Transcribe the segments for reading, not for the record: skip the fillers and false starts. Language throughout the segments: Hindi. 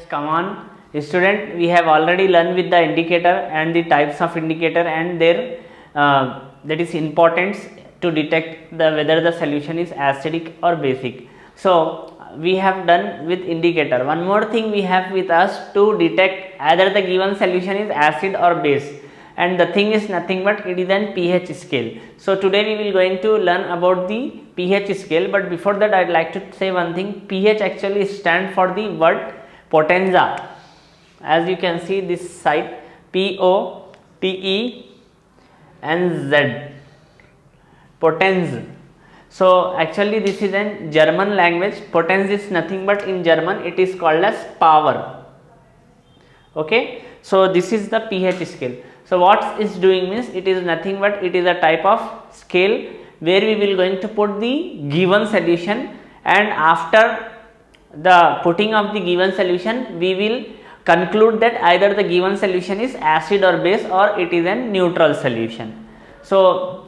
come on student, we have already learned with the indicator and the types of indicator and their that is importance to detect whether the solution is acidic or basic. So we have done with indicator. One more thing we have with us to detect either the given solution is acid or base, and the thing is nothing but it is an pH scale. So today we will going to learn about the pH scale, but before that I would like to say one thing. pH actually stand for the word potenza. As you can see this side, POTE and Z, potens. So actually this is a German language. Potens is nothing but in German it is called as power. Okay, so this is the pH scale. So what is doing means it is nothing but it is a type of scale where we will going to put the given solution, and after the putting of the given solution we will conclude that either the given solution is acid or base or it is a neutral solution. So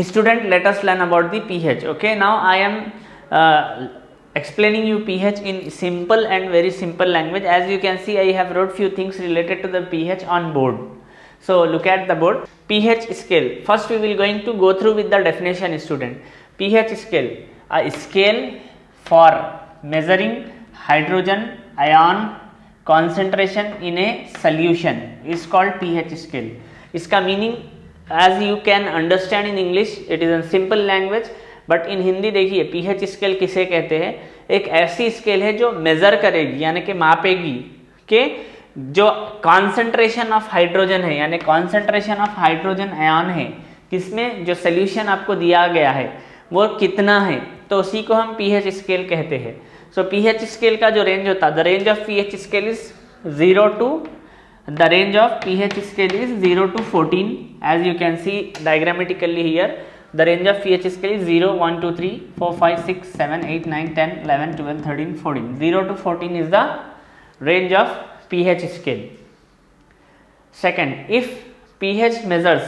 student, let us learn about the pH. Okay, now I am explaining you pH in simple and very simple language. As you can see, I have wrote few things related to the pH on board. So look at the board. pH scale. First we will going to go through with the definition, student. pH scale, a scale for measuring hydrogen ion concentration in a solution is called pH scale. इसका meaning as you can understand in English, it is a simple language, but in Hindi देखिए pH स्केल किसे कहते हैं? एक ऐसी स्केल है जो मेजर करेगी यानी कि मापेगी कि जो कॉन्सेंट्रेशन ऑफ हाइड्रोजन है यानी कॉन्सेंट्रेशन ऑफ हाइड्रोजन आयन है किसमें, जो सोल्यूशन आपको दिया गया है वो कितना है, तो उसी को हम pH स्केल कहते हैं. सो pH स्केल का जो रेंज होता है, the range of pH scale is 0 to the range of pH scale is 0 to 14. As you can see diagrammatically here, the range of pH scale is 0, 1, 2, 3, 4, 5, 6, 7, 8, 9, 10, 11, 12, 13, 14. 0 to 14 is the range of pH scale. Second, if pH measures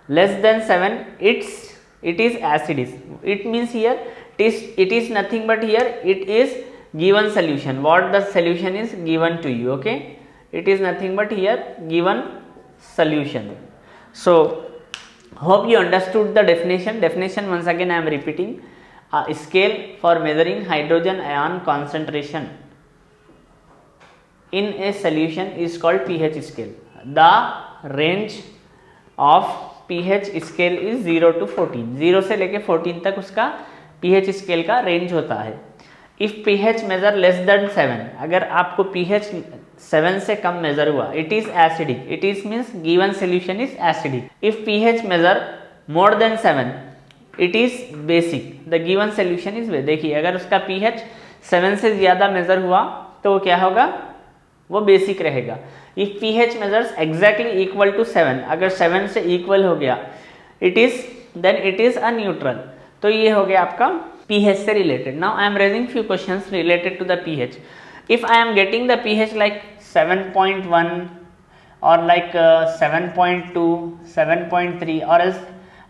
less than 7, it is acidic. It means here it is nothing but here it is given solution. What the solution is given to you. Okay, it is nothing but here given solution. So hope you understood the definition. Once again I am repeating. A scale for measuring hydrogen ion concentration in a solution is called pH scale. The range of pH scale is 0 to 14. 0 से लेके 14 तक उसका pH scale का range होता है. If pH measure less than 7, अगर आपको pH 7 से कम मेजर हुआ, it is acidic. It is means given solution is acidic. If pH measure more than 7, it is basic. The given solution is basic. देखिए अगर उसका pH 7 से ज़्यादा मेजर हुआ तो वो क्या होगा, वो बेसिक रहेगा. If pH measures exactly equal to 7, अगर 7 से इक्वल हो गया, then it is a neutral. तो ये हो गया आपका pH से related. Now I am raising few questions related to the pH. If I am getting the pH like 7.1 or like 7.2, 7.3, or else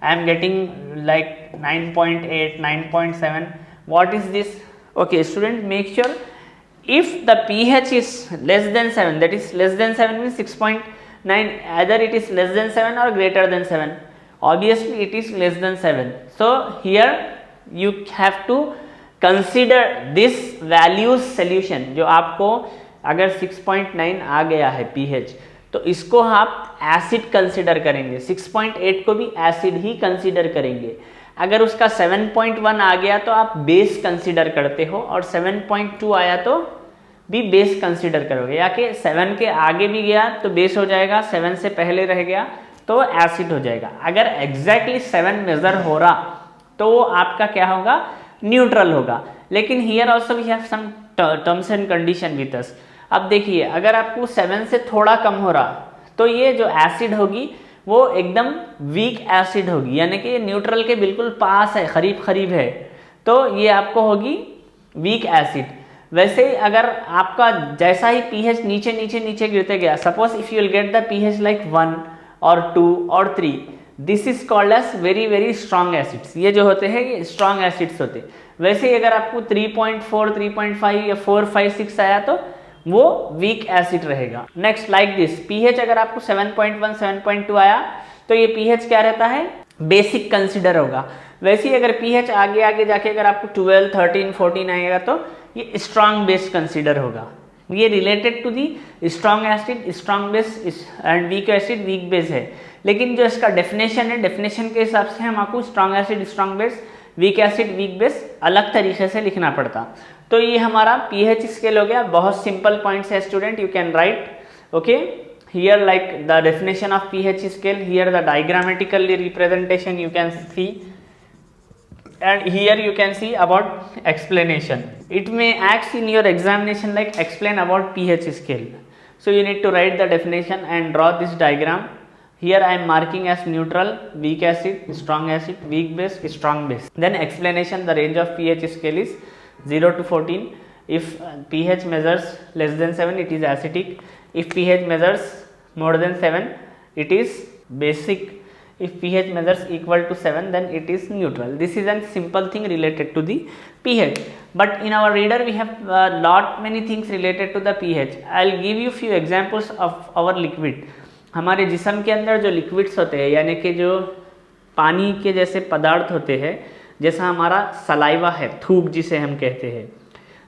I am getting like 9.8, 9.7, what is this? Okay, student, make sure if the pH is less than 7, that is less than 7 means 6.9, either it is less than 7 or greater than 7. Obviously it is less than 7. So here you have to consider this values solution. जो आपको अगर 6.9 आ गया है pH, तो इसको आप एसिड कंसिडर करेंगे. 6.8 को भी एसिड ही कंसिडर करेंगे. अगर उसका 7.1 आ गया तो आप बेस कंसिडर करते हो, और 7.2 आया तो भी बेस कंसिडर करोगे, या कि 7 के आगे भी गया तो बेस हो जाएगा, 7 से पहले रह गया तो एसिड हो जाएगा. अगर एग्जैक्टली 7 मेजर हो रहा तो वो आपका क्या होगा, न्यूट्रल होगा. लेकिन here also we have some terms and condition with us. अब देखिए अगर आपको 7 से थोड़ा कम हो रहा तो ये जो एसिड होगी वो एकदम वीक एसिड होगी, यानी कि ये न्यूट्रल के बिल्कुल पास है, करीब है, तो ये आपको होगी वीक एसिड. वैसे ही अगर आपका जैसा ही pH नीचे गिरते गया, suppose if you will get the pH like 1 और 2 और 3, this is called as very strong acids. ये जो होते हैं ये स्ट्रॉन्ग एसिड्स होते हैं. वैसे ही अगर आपको 3.4, 3.5 या 4, 5, 6 आया तो वो वीक एसिड रहेगा। नेक्स्ट लाइक दिस, पीएच अगर आपको 7.1 7.2 आया तो ये पीएच क्या रहता है, बेसिक कंसिडर होगा। वैसे ही अगर पीएच आगे आगे जाके अगर आपको 12 13 14 आएगा तो ये स्ट्रॉन्ग बेस कंसिडर होगा। ये related to the strong acid, strong base and weak acid, weak base है। लेकिन जो इसका डेफिनेशन है, डेफिनेशन के हिसाब से हम आपको strong acid, strong base, week acid, weak base अलग तरीके से लिखना पड़ता। तो ये हमारा पीएच स्केल हो गया। बहुत सिंपल पॉइंट्स है student, you can write okay here like the definition of pH scale, here the diagrammatically representation you can see, and here you can see about explanation. It may ask in your examination like explain about pH scale. So you need to write the definition and draw this diagram. Here I am marking as neutral, weak acid, strong acid, weak base, strong base. Then explanation, the range of pH scale is 0 to 14. If pH measures less than 7, it is acidic. If pH measures more than 7, it is basic. If pH measures equal to 7, then it is neutral. This is a simple thing related to the pH. But in our reader we have lot many things related to the pH. I'll give you few examples of our liquid. हमारे जिस्म के अंदर जो लिक्विड्स होते हैं, यानी कि जो पानी के जैसे पदार्थ होते हैं, जैसा हमारा सलाइवा है, थूक जिसे हम कहते हैं,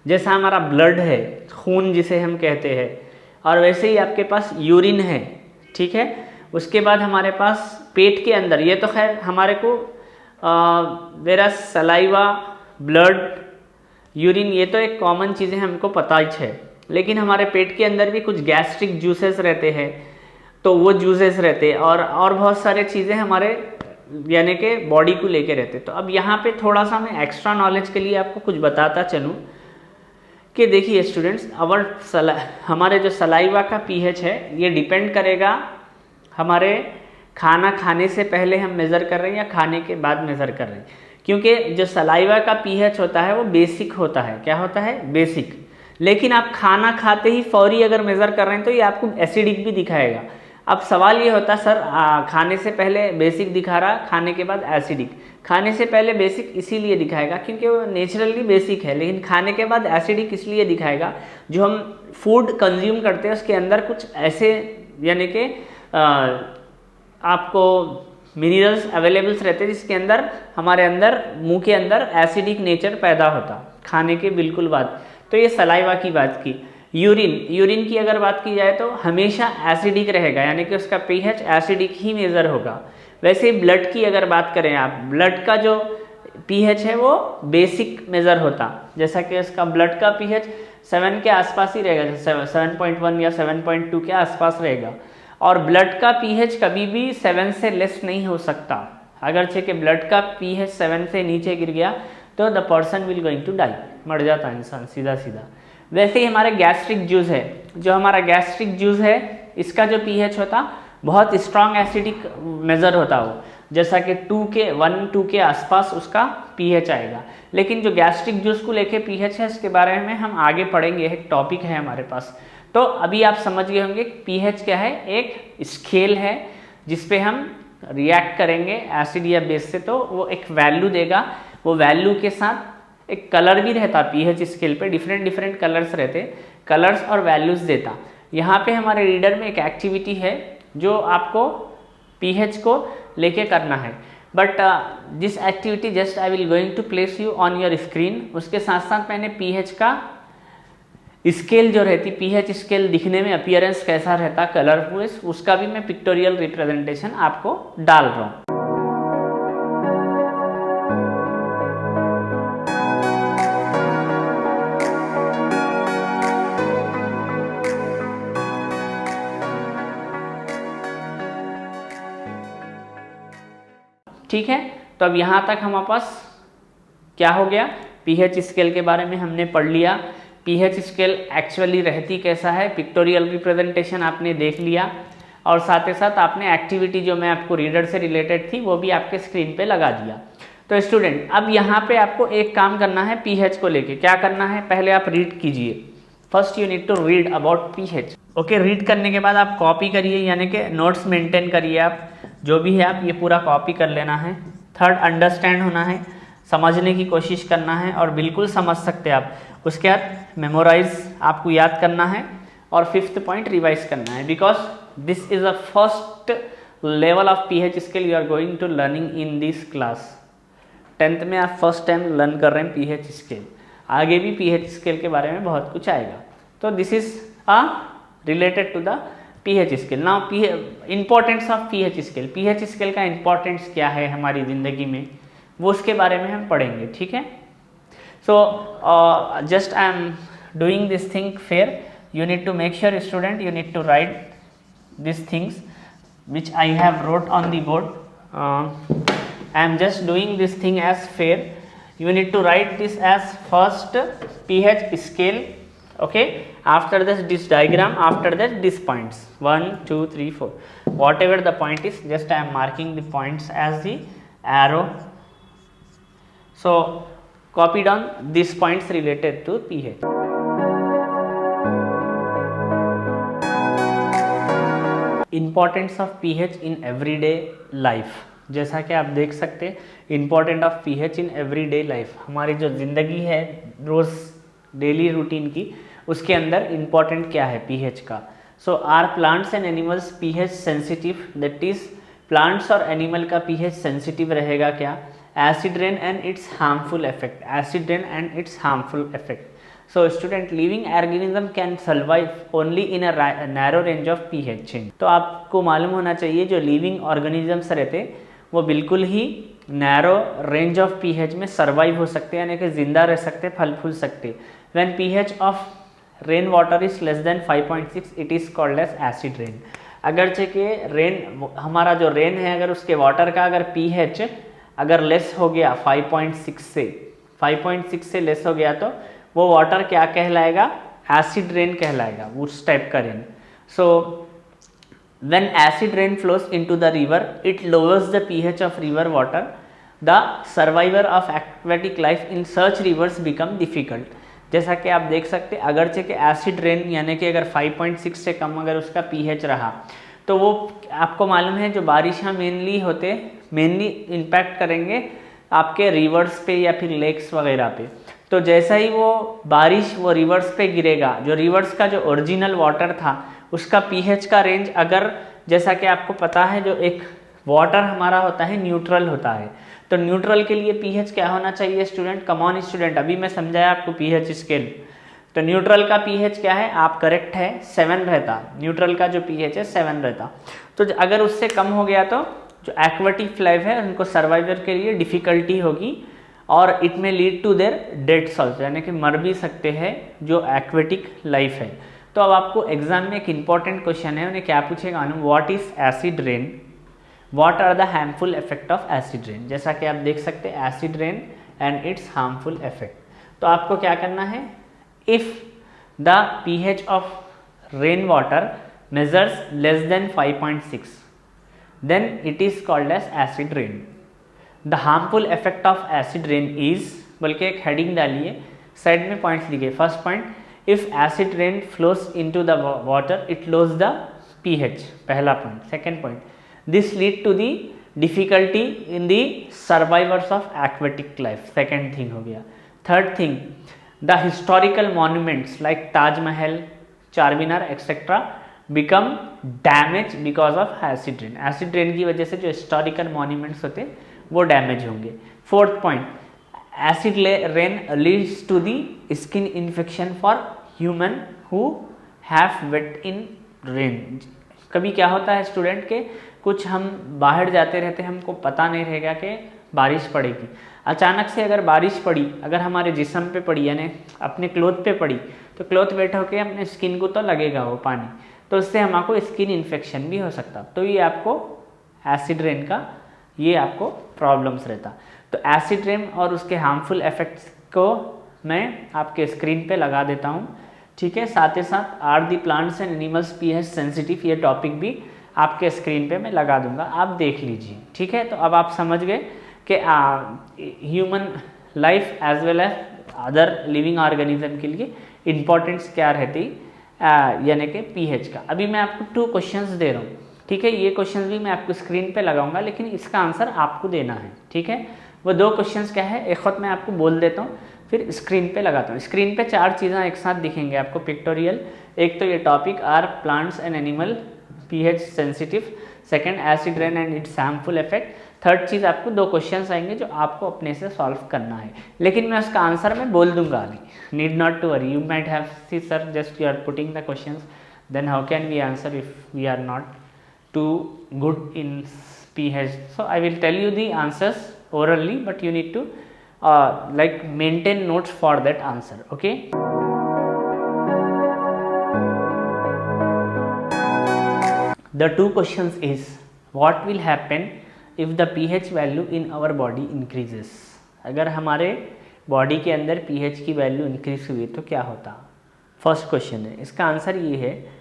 जैसा हमारा ब्लड है, खून जिसे हम कहते हैं, और वैसे ही आपके पास यूरिन है, ठीक है। उसके बाद हमारे पास पेट के अंदर, ये तो खैर हमारे को वेरा सलाइवा, ब्लड, यूरिन, ये तो एक कॉमन चीज़ें हमको पता ही है। लेकिन हमारे पेट के अंदर भी कुछ गैस्ट्रिक जूसेस रहते हैं, तो वो जूसेस रहते हैं, और बहुत सारे चीज़ें हमारे यानी कि बॉडी को लेके रहते। तो अब यहाँ पे थोड़ा सा मैं एक्स्ट्रा नॉलेज के लिए आपको कुछ बताता चलूँ कि देखिए स्टूडेंट्स, हमारे जो सलाइवा का पीएच है ये डिपेंड करेगा हमारे खाना खाने से पहले हम मेज़र कर रहे हैं या खाने के बाद मेज़र कर रहे हैं। क्योंकि जो सलाइवा का पीएच होता है वो बेसिक होता है। क्या होता है? बेसिक। लेकिन आप खाना खाते ही फौरी अगर मेज़र कर रहे हैं तो ये आपको एसिडिक भी दिखाएगा। अब सवाल ये होता है सर खाने से पहले बेसिक दिखा रहा, खाने के बाद एसिडिक। खाने से पहले बेसिक इसीलिए दिखाएगा क्योंकि वो नेचुरली बेसिक है, लेकिन खाने के बाद एसिडिक इसलिए दिखाएगा जो हम फूड कंज्यूम करते हैं उसके अंदर कुछ ऐसे यानी कि आपको मिनरल्स अवेलेबल्स रहते हैं जिसके अंदर हमारे अंदर मुंह के अंदर एसिडिक नेचर पैदा होता खाने के बिल्कुल बाद। तो ये सलाइवा की बात की। यूरिन की अगर बात की जाए तो हमेशा एसिडिक रहेगा, यानी कि उसका पीएच एसिडिक ही मेज़र होगा। वैसे ब्लड की अगर बात करें आप, ब्लड का जो पीएच है वो बेसिक मेज़र होता, जैसा कि उसका ब्लड का पीएच 7 के आसपास ही रहेगा, 7.1 या 7.2 के आसपास रहेगा। और ब्लड का पीएच कभी भी 7 से लेस नहीं हो सकता। अगरचे कि ब्लड का पीएच 7 से नीचे गिर गया तो the person will going to die, मर जाता इंसान सीधा सीधा। वैसे ही हमारे गैस्ट्रिक जूस है, जो हमारा गैस्ट्रिक जूस है इसका जो पीएच होता बहुत स्ट्रॉन्ग एसिडिक मेज़र होता वो, जैसा कि 1-2 के आसपास उसका पीएच आएगा। लेकिन जो गैस्ट्रिक जूस को लेके पीएच है इसके बारे में हम आगे पढ़ेंगे, एक टॉपिक है हमारे पास। तो अभी आप समझ गए होंगे पीएच क्या है, एक स्केल है जिस पे हम रिएक्ट करेंगे एसिड या बेस से, तो वो एक वैल्यू देगा। वो वैल्यू के साथ एक कलर भी रहता पीएच स्केल पे, डिफरेंट कलर्स रहते, कलर्स और वैल्यूज देता। यहाँ पे हमारे रीडर में एक एक्टिविटी है जो आपको पीएच को लेके करना है। But this activity just I will going to place you on your screen. उसके साथ साथ मैंने पीएच का स्केल जो रहती, पीएच स्केल दिखने में अपीयरेंस कैसा रहता कलरफुल, उसका भी मैं पिक्टोरियल रिप्रेजेंटेशन आपको डाल रहा हूँ। ठीक है, तो अब यहाँ तक हमारे पास क्या हो गया, पीएच स्केल के बारे में हमने पढ़ लिया। पीएच स्केल एक्चुअली रहती कैसा है, पिक्टोरियल रिप्रेजेंटेशन आपने देख लिया, और साथ ही साथ आपने एक्टिविटी जो मैं आपको रीडर से रिलेटेड थी वो भी आपके स्क्रीन पे लगा दिया। तो स्टूडेंट अब यहाँ पे आपको एक काम करना है पीएच को लेके। क्या करना है, पहले आप रीड कीजिए। First you need to read about pH. Okay, read करने के बाद आप कॉपी करिए, यानी कि नोट्स मेंटेन करिए। आप जो भी है आप ये पूरा कॉपी कर लेना है। थर्ड, अंडरस्टैंड होना है, समझने की कोशिश करना है और बिल्कुल समझ सकते हैं आप। उसके बाद मेमोराइज आपको याद करना है और 5th पॉइंट रिवाइज करना है, because this is a first level of pH scale you are going to learning in this class. 10th में आप फर्स्ट टाइम लर्न कर रहे हैं पीएच स्केल, आगे भी पीएच स्केल के बारे में बहुत कुछ आएगा। तो this is a related to the pH scale. Now importance of pH scale, pH scale का इंपॉर्टेंस क्या है हमारी ज़िंदगी में, वो उसके बारे में हम पढ़ेंगे, ठीक है। So just I am doing this thing fair, you need to make sure student you need to write these things which I have wrote on the board. I am just doing this thing as fair. You need to write this as first pH scale, okay, after this diagram, after that these points 1 2 3 4, whatever the point is, just I am marking the points as the arrow. So copy down these points related to pH. Importance of pH in everyday life, जैसा कि आप देख सकते हैं important of pH in everyday life, हमारी जो ज़िंदगी है रोज़ डेली रूटीन की, उसके अंदर इम्पॉर्टेंट क्या है पीएच का। So are plants and animals pH sensitive, that is plants और एनिमल का पीएच सेंसिटिव रहेगा क्या। Acid rain and its harmful effect, acid rain and its harmful effect. So student, living organism can survive only in a narrow range of pH change. तो आपको मालूम होना चाहिए जो लिविंग ऑर्गेनिजम्स रहते वो बिल्कुल ही नैरो रेंज ऑफ पीएच में सर्वाइव हो सकते हैं, यानी कि जिंदा रह सकते, फल फूल सकते। When pH of rain water is less than 5.6 it is called as acid rain. अगरचे के रेन, हमारा जो रेन है अगर उसके वाटर का अगर पीएच अगर लेस हो गया 5.6 से लेस हो गया तो वो वाटर क्या कहलाएगा, एसिड रेन कहलाएगा, उस टाइप का rain. So when acid rain flows into the river it lowers the pH of river water, the survivor of aquatic life in search reverse become difficult. जैसा कि आप देख सकते हैं अगरचे के एसिड रेन यानी कि अगर 5.6 से कम अगर उसका पीएच रहा तो वो आपको मालूम है जो बारिशां मेनली इम्पैक्ट करेंगे आपके रिवर्स पे या फिर लेक्स वगैरह पे। तो जैसा ही वो बारिश वो रिवर्स पे गिरेगा, जो रिवर्स का जो ओरिजिनल वाटर था उसका पीएच का रेंज, अगर जैसा कि आपको पता है जो एक वाटर हमारा होता है न्यूट्रल होता है, तो न्यूट्रल के लिए पीएच क्या होना चाहिए स्टूडेंट, कम ऑन स्टूडेंट, अभी मैं समझाया आपको पीएच स्केल। तो न्यूट्रल का पीएच क्या है, आप करेक्ट है 7 रहता, न्यूट्रल का जो पीएच है 7 रहता। तो अगर उससे कम हो गया तो जो एक्वेटिक लाइफ है उनको सर्वाइवर के लिए डिफिकल्टी होगी और इट में lead to their deaths also, यानी कि मर भी सकते हैं जो एक्वेटिक लाइफ है। तो अब आपको एग्जाम में एक इंपॉर्टेंट क्वेश्चन है, उन्हें क्या पूछेगा, what is acid rain, what are the harmful effect of acid rain. जैसा कि आप देख सकते हैं acid rain and its harmful effect. तो आपको क्या करना है, if the pH of rain water measures less than 5.6 then it is called as acid rain. The harmful effect of acid rain is, बल्कि एक हेडिंग डालिए, साइड में पॉइंट्स लिखिए। First point, if acid rain flows into the water it loss the pH, पहला पॉइंट। Second point, this lead to the difficulty in the survivors of aquatic life, second thing हो गया। Third thing, the historical monuments like Taj Mahal, Charminar etcetera become damage because of acid rain. Acid rain की वजह से जो हिस्टोरिकल मॉन्यूमेंट्स होते हैं वो डैमेज होंगे। Fourth point, acid rain leads to the skin infection for human who have wet in rain. कभी क्या होता है स्टूडेंट के, कुछ हम बाहर जाते रहते हैं, हमको पता नहीं रहेगा कि बारिश पड़ेगी, अचानक से अगर बारिश पड़ी, अगर हमारे जिस्म पे पड़ी यानी अपने क्लोथ पे पड़ी, तो क्लोथ वेट होके अपने स्किन को तो लगेगा वो पानी, तो उससे हमको स्किन इन्फेक्शन भी हो सकता। तो ये आपको एसिड रेन का ये आपको प्रॉब्लम्स रहता। तो एसिड रेन और उसके हार्मफुल इफेक्ट्स को मैं आपके स्क्रीन पे लगा देता हूँ, ठीक है। साथ ही साथ are the plants and animals pH sensitive, ये टॉपिक भी आपके स्क्रीन पे मैं लगा दूंगा, आप देख लीजिए, ठीक है। तो अब आप समझ गए कि human life as well as other living organism के लिए इम्पोर्टेंस क्या रहती, यानी कि पीएच का। अभी मैं आपको 2 क्वेश्चंस दे रहा हूँ, ठीक है। ये क्वेश्चंस भी मैं आपको स्क्रीन पे लगाऊंगा, लेकिन इसका आंसर आपको देना है, ठीक है। वो 2 क्वेश्चंस क्या है, एक वक्त मैं आपको बोल देता हूँ, फिर स्क्रीन पे लगाता हूँ। स्क्रीन पे 4 चीज़ें एक साथ दिखेंगे आपको पिक्टोरियल। एक तो ये topic are plants and animal pH sensitive, second acid rain and its harmful effect, third चीज़ आपको 2 क्वेश्चंस आएंगे जो आपको अपने से सॉल्व करना है, लेकिन मैं उसका आंसर मैं बोल दूंगा अभी, need not to worry. You might have see sir just you are putting the questions, then how can we answer if we are not too good in PH. So I will tell you the answers orally, but you need to like maintain notes for that answer. Okay. The 2 questions is what will happen if the pH value in our body increases. अगर हमारे बॉडी के अंदर pH की वैल्यू इंक्रीज हुई तो क्या होता। फर्स्ट क्वेश्चन है, इसका आंसर ये है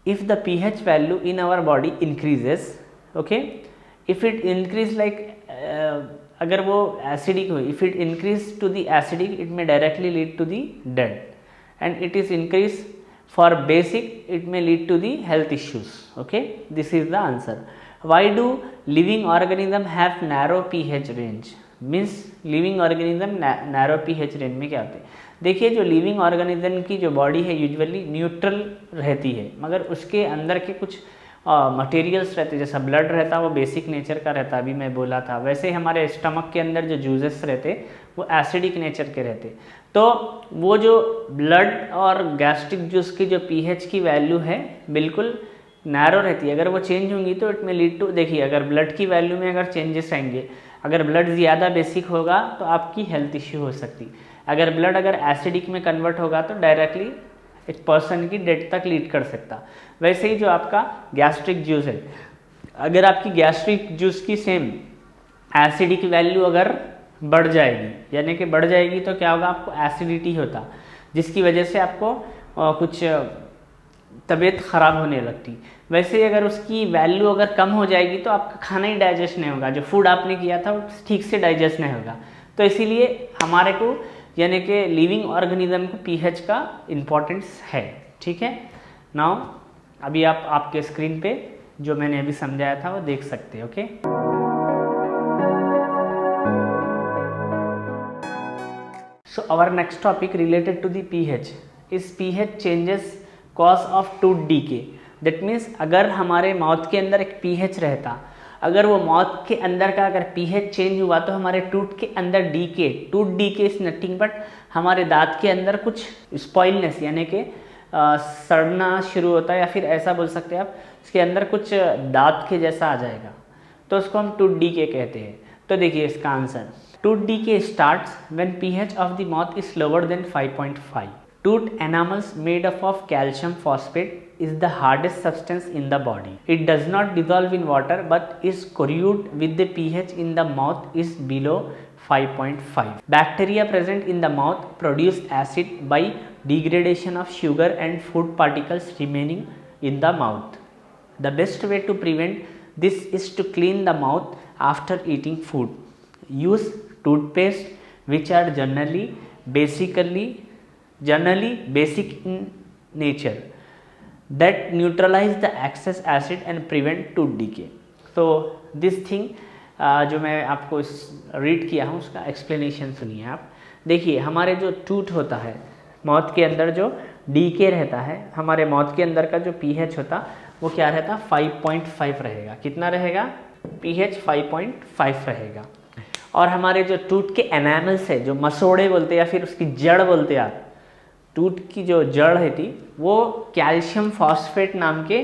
if the pH value in our body increases, okay, if it increase like अगर वो acidic हो, if it increase to the acidic it may directly lead to the dead, and it is increase for basic it may lead to the health issues. Okay, this is the answer. Why do living organism have narrow pH range? Means living organism narrow pH range में क्या होते हैं। देखिए जो लिविंग ऑर्गेनिज्म की जो बॉडी है यूजुअली न्यूट्रल रहती है, मगर उसके अंदर के कुछ मटेरियल्स रहते हैं, जैसा ब्लड रहता है वो बेसिक नेचर का रहता है, अभी मैं बोला था। वैसे हमारे स्टमक के अंदर जो जूसेस रहते वो एसिडिक नेचर के रहते। तो वो जो ब्लड और गैस्ट्रिक जूस की जो पीएच की वैल्यू है बिल्कुल नैरो रहती है। अगर वो चेंज होंगी तो इट में लीड टू, देखिए अगर ब्लड की वैल्यू में अगर चेंजेस आएंगे, अगर ब्लड ज़्यादा बेसिक होगा तो आपकी हेल्थ इश्यू हो सकती। अगर ब्लड अगर एसिडिक में कन्वर्ट होगा तो डायरेक्टली एक पर्सन की डेथ तक लीड कर सकता। वैसे ही जो आपका गैस्ट्रिक जूस है, अगर आपकी गैस्ट्रिक जूस की सेम एसिडिक वैल्यू अगर बढ़ जाएगी, यानी कि बढ़ जाएगी तो क्या होगा, आपको एसिडिटी होता, जिसकी वजह से आपको कुछ तबीयत ख़राब होने लगती। वैसे अगर उसकी वैल्यू अगर कम हो जाएगी तो आपका खाना ही डाइजेस्ट नहीं होगा, जो फूड आपने किया था वो ठीक से डाइजेस्ट नहीं होगा। तो इसीलिए हमारे को यानी कि लिविंग ऑर्गेनिज्म को पीएच का इम्पोर्टेंस है। ठीक है, नाउ अभी आप आपके स्क्रीन पे जो मैंने अभी समझाया था वो देख सकते हैं। Okay, so our next topic related to the pH is pH changes cause of tooth decay. That means अगर हमारे माउथ के अंदर एक पीएच रहता, अगर वो माउथ के अंदर का अगर पीएच चेंज हुआ तो हमारे टूथ के अंदर decay, tooth decay is nothing but हमारे दांत के अंदर कुछ स्पॉइलनेस यानी कि सड़ना शुरू होता है, या फिर ऐसा बोल सकते हैं आप उसके अंदर कुछ दांत के जैसा आ जाएगा, तो उसको हम टूथ डीके कहते हैं। तो देखिए इसका answer, tooth decay starts when pH of the mouth is lower than 5.5. Tooth enamels made up of calcium phosphate is the hardest substance in the body. It does not dissolve in water but is corrode with the pH in the mouth is below 5.5. Bacteria present in the mouth produce acid by degradation of sugar and food particles remaining in the mouth. The best way to prevent this is to clean the mouth after eating food. Use toothpaste which are generally basic in nature that neutralize the excess acid and prevent tooth decay. So this thing जो मैं आपको रीड किया हूँ उसका एक्सप्लेनेशन सुनिए आप। देखिए हमारे जो टूथ होता है, माउथ के अंदर जो डीके रहता है, हमारे माउथ के अंदर का जो पीएच होता वो क्या रहता, 5.5 रहेगा। कितना रहेगा, पीएच 5.5 रहेगा। और हमारे जो टूथ के एनामल्स है, जो मसोड़े बोलते हैं या फिर उसकी जड़ बोलते हैं आप, टूथ की जो जड़ रहती वो कैल्शियम फॉस्फेट नाम के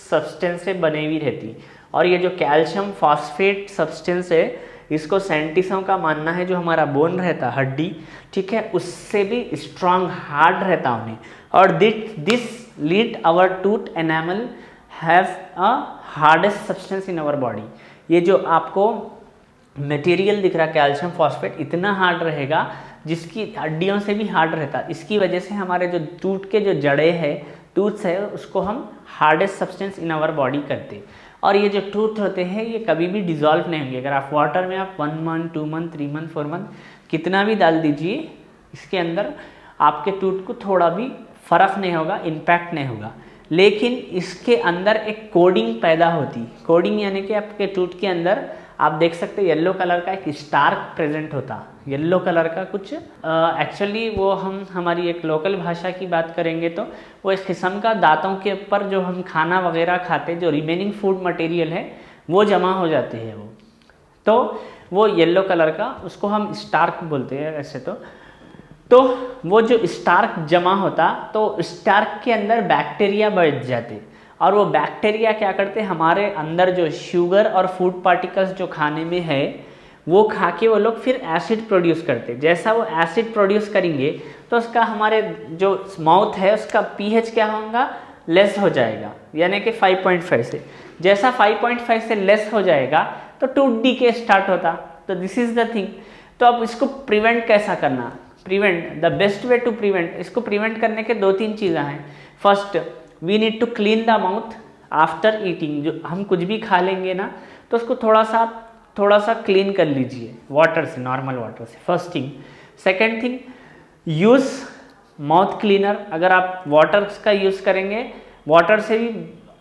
सब्सटेंस से बने हुई रहती। और ये जो कैल्शियम फॉस्फेट सब्सटेंस है इसको साइंटिस्टों का मानना है जो हमारा बोन रहता हड्डी, ठीक है, उससे भी स्ट्रांग हार्ड रहता उन्हें। और this lead our tooth enamel have a hardest substance in our body. ये जो आपको मटेरियल दिख रहा कैल्शियम फॉस्फेट इतना हार्ड रहेगा जिसकी हड्डियों से भी हार्ड रहता। इसकी वजह से हमारे जो टूथ के जो जड़े है, टूथ्स है, उसको हम hardest substance in our body करते। और ये जो टूथ होते हैं ये कभी भी डिज़ोल्व नहीं होंगे। अगर आप वाटर में आप 1 मंथ 2 मंथ 3 मंथ 4 मंथ कितना भी डाल दीजिए, इसके अंदर आपके टूथ को थोड़ा भी फ़र्क नहीं होगा, इम्पैक्ट नहीं होगा। लेकिन इसके अंदर एक कोडिंग पैदा होती। कोडिंग यानी कि आपके टूथ के अंदर आप देख सकते हैं येलो कलर का एक स्टार्क प्रेजेंट होता, येलो कलर का कुछ एक्चुअली वो हम हमारी एक लोकल भाषा की बात करेंगे तो वो इस किस्म का दांतों के ऊपर जो हम खाना वगैरह खाते जो रिमेनिंग फूड मटेरियल है वो जमा हो जाते हैं वो, तो वो येलो कलर का उसको हम स्टार्क बोलते हैं वैसे तो वो जो स्टार्क जमा होता तो स्टार्क के अंदर बैक्टीरिया बढ़ जाते और वो बैक्टीरिया क्या करते हमारे अंदर जो शुगर और फूड पार्टिकल्स जो खाने में है वो खा के वो लोग फिर एसिड प्रोड्यूस करते। जैसा वो एसिड प्रोड्यूस करेंगे तो उसका हमारे जो माउथ है उसका पीएच क्या होगा, लेस हो जाएगा, यानी कि 5.5 से। जैसा 5.5 से लेस हो जाएगा तो टूथ डीके स्टार्ट होता। तो दिस इज द थिंग। तो अब इसको प्रिवेंट कैसा करना, prevent the best way to prevent, इसको प्रिवेंट करने के 2-3 चीज़ें हैं। First we need to clean the mouth after eating. जो हम कुछ भी खा लेंगे ना तो उसको थोड़ा सा क्लीन कर लीजिए वाटर से, नॉर्मल वाटर से, first thing. Second thing, use mouth cleaner. अगर आप वाटर का यूज़ करेंगे, वाटर से भी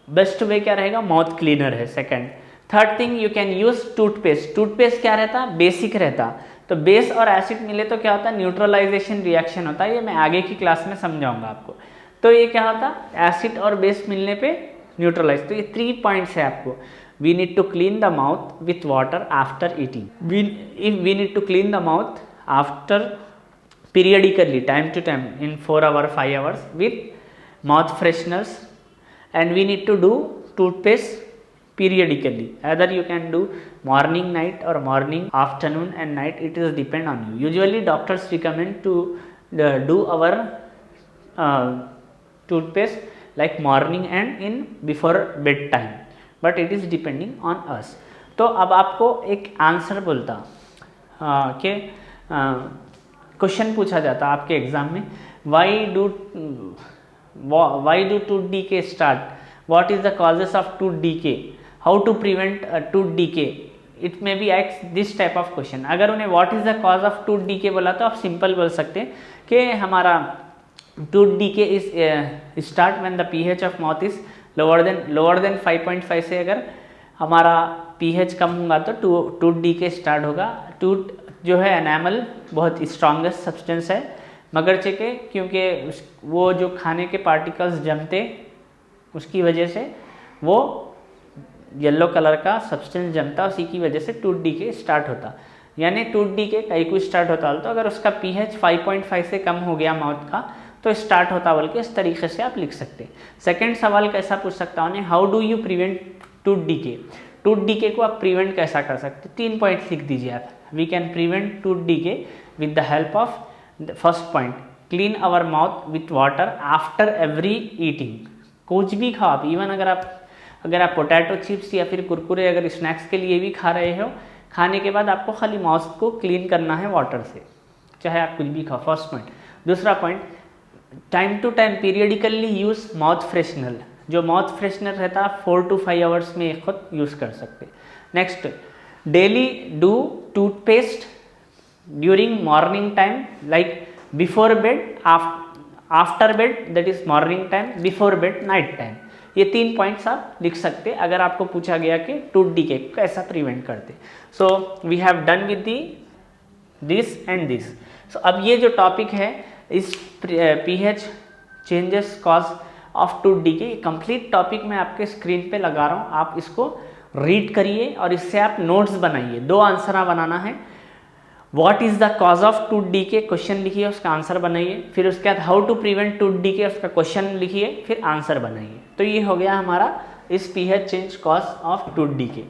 बेस्ट वे क्या रहेगा, माउथ क्लीनर है second. Third thing, you can use toothpaste. Toothpaste क्या रहता, बेसिक रहता, तो बेस और एसिड मिले तो क्या होता है, न्यूट्रलाइजेशन रिएक्शन होता है। ये मैं आगे की क्लास में समझाऊंगा आपको। तो ये क्या होता, एसिड और बेस मिलने पे न्यूट्रलाइज। तो ये 3 पॉइंट्स है आपको। We need to clean the mouth with water after eating, we need to clean the mouth after periodically, time to time, in 4 hours 5 hours with mouth fresheners, and we need to do toothpaste periodically. Either you can do morning night or morning afternoon and night, it is depend on you. Usually doctors recommend to do our toothpaste like morning and in before bedtime, but it is depending on us. तो अब आपको एक आंसर बोलता कि क्वेश्चन पूछा जाता आपके एग्जाम में, why do tooth decay start, what is the causes of tooth decay, how to prevent tooth decay, it may be एक्स दिस टाइप ऑफ क्वेश्चन। अगर उन्हें what is the cause of tooth decay बोला तो आप सिंपल बोल सकते हैं कि हमारा tooth decay is start when the pH of mouth is lower than 5.5 से अगर हमारा पीएच कम होगा तो टूथ डीके स्टार्ट होगा। टूथ जो है एनामल बहुत स्ट्रॉन्गेस्ट सब्सटेंस है मगरचे के, क्योंकि वो जो खाने के पार्टिकल्स जमते उसकी वजह से वो येलो कलर का सब्सटेंस जमता, उसी की वजह से टूथ डीके स्टार्ट होता। यानी टूथ डीके कहीं को स्टार्ट होता तो अगर उसका पीएच 5.5 से कम हो गया माउथ का तो स्टार्ट होता, बल्कि इस तरीके से आप लिख सकते। सेकेंड सवाल कैसा पूछ सकता हूँ, how do you prevent tooth DK. Tooth DK को आप प्रिवेंट कैसा कर सकते, 3 पॉइंट लिख दीजिए आप। We can prevent tooth decay with the help of the first point, clean our mouth with water after every eating. कुछ भी खाओ आप, इवन अगर आप पोटैटो चिप्स या फिर कुरकुरे अगर स्नैक्स के लिए भी खा रहे हो, खाने के बाद आपको खाली माउथ को क्लीन करना है वाटर से, चाहे आप कुछ भी खाओ, फर्स्ट पॉइंट। दूसरा point, time to time periodically use mouth freshener. जो माउथ फ्रेशनर रहता है 4 to 5 आवर्स में खुद यूज़ कर सकते। Next, daily do toothpaste during morning time, like before bed, after bed that is morning time, before bad night time. ये 3 पॉइंट्स आप लिख सकते अगर आपको पूछा गया कि टूथ डीके कैसा प्रिवेंट करते। So we have done with this and this. So अब ये जो टॉपिक है इस pH changes cause of tooth decay, complete topic मैं आपके स्क्रीन पे लगा रहा हूँ, आप इसको रीड करिए और इससे आप नोट्स बनाइए। 2 आंसर बनाना है, what is the cause of tooth decay question लिखिए, उसका आंसर बनाइए, फिर उसके बाद how to prevent tooth decay उसका क्वेश्चन लिखिए, फिर आंसर बनाइए। तो ये हो गया हमारा इस pH change cause of tooth DK.